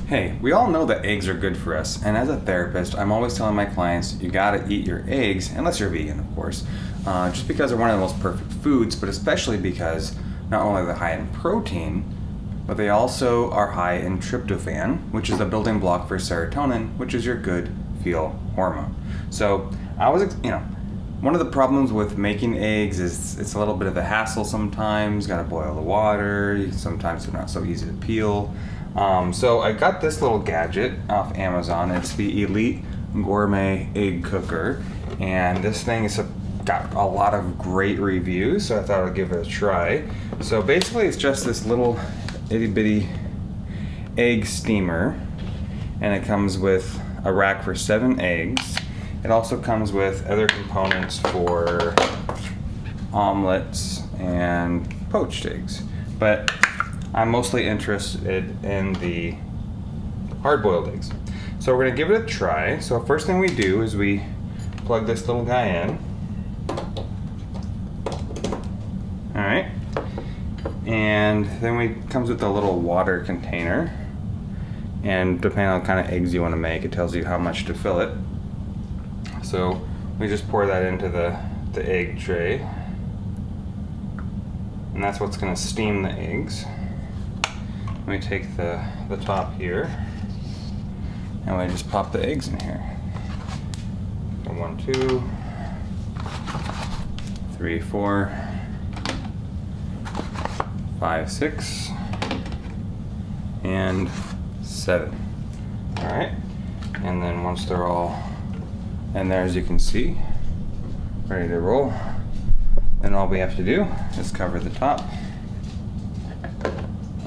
Hey, we all know that eggs are good for us, and as a therapist, I'm always telling my clients you gotta eat your eggs, unless you're vegan, of course, just because they're one of the most perfect foods, but especially because not only are they high in protein, but they also are high in tryptophan, which is the building block for serotonin, which is your good feel hormone. So one of the problems with making eggs is it's a little bit of a hassle sometimes. Got to boil the water. Sometimes they're not so easy to peel. So I got this little gadget off Amazon. It's the Elite Gourmet egg cooker, and this thing has got a lot of great reviews, so I thought I'd give it a try. So basically it's just this little itty bitty egg steamer, and it comes with a rack for 7 eggs. It also comes with other components for omelets and poached eggs, but I'm mostly interested in the hard-boiled eggs. So we're gonna give it a try. So first thing we do is we plug this little guy in. All right, and then it comes with a little water container, and depending on the kind of eggs you want to make, it tells you how much to fill it. So we just pour that into the egg tray, and that's what's going to steam the eggs. We take the top here, and we just pop the eggs in here. So 1, 2, 3, 4, 5, 6, and 7. All right, and then once they're all in there, as you can see, ready to roll, then all we have to do is cover the top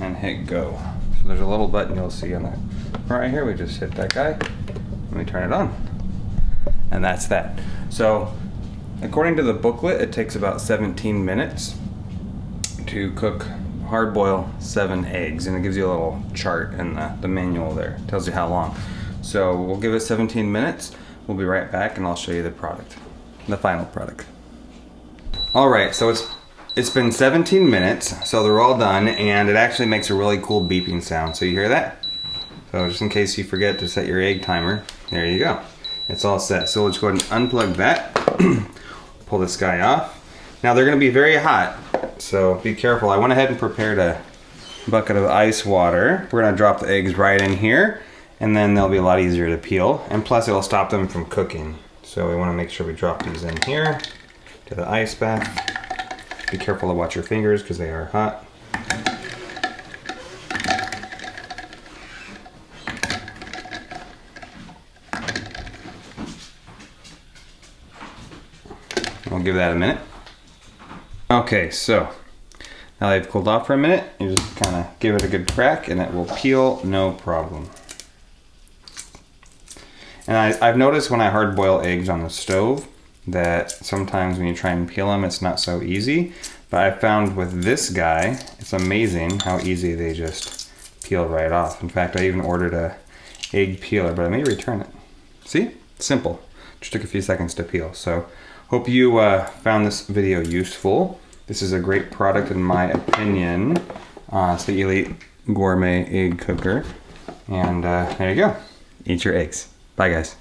and hit go. So there's a little button you'll see on the front right here. We just hit that guy and we turn it on, and that's that. So according to the booklet, it takes about 17 minutes to cook hard boil 7 eggs, and it gives you a little chart in the manual there. It tells you how long. So we'll give it 17 minutes. We'll be right back and I'll show you the product, the final product. All right, so it's been 17 minutes, so they're all done, and it actually makes a really cool beeping sound. So you hear that? So just in case you forget to set your egg timer, there you go. It's all set. So let's go ahead and unplug that. Pull this guy off. Now they're gonna be very hot, so be careful. I went ahead and prepared a bucket of ice water. We're gonna drop the eggs right in here, and then they'll be a lot easier to peel, and plus it'll stop them from cooking. So we wanna make sure we drop these in here to the ice bath. Be careful to watch your fingers because they are hot. We'll give that a minute. Okay, so now they've cooled off for a minute, you just kind of give it a good crack and it will peel no problem. And I've noticed when I hard boil eggs on the stove that sometimes when you try and peel them, it's not so easy. But I found with this guy, it's amazing how easy they just peel right off. In fact, I even ordered a egg peeler, but I may return it. See? Simple. Just took a few seconds to peel. So hope you found this video useful. This is a great product in my opinion. It's the Elite Gourmet egg cooker. And there you go. Eat your eggs. Bye guys.